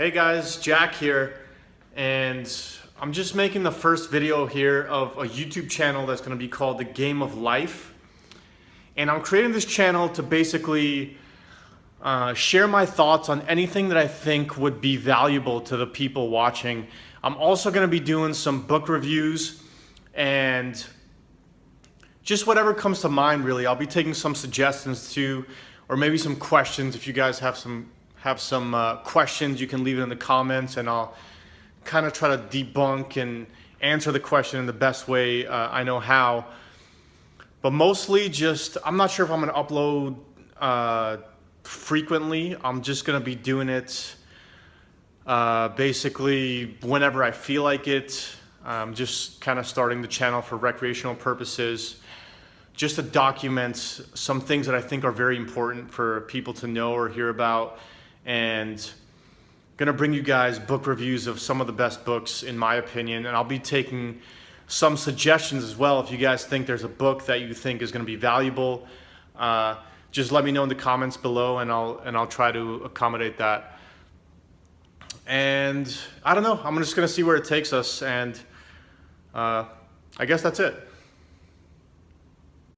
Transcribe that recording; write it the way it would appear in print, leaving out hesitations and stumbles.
Hey guys, Jack here, and I'm just making the first video here of a YouTube channel that's going to be called The Game of Life. And I'm creating this channel to basically share my thoughts on anything that I think would be valuable to the people watching. I'm also going to be doing some book reviews and just whatever comes to mind, really. I'll be taking some suggestions too, or maybe some questions. If you guys have some questions, you can leave it in the comments, and I'll kind of try to debunk and answer the question in the best way I know how. But mostly just, I'm not sure if I'm going to upload frequently. I'm just going to be doing it basically whenever I feel like it. I'm just kind of starting the channel for recreational purposes, just to document some things that I think are very important for people to know or hear about. And gonna bring you guys book reviews of some of the best books in my opinion, and I'll be taking some suggestions as well. If you guys think there's a book that you think is gonna be valuable, just let me know in the comments below, and I'll try to accommodate that. And I don't know, I'm just gonna see where it takes us, and I guess that's it.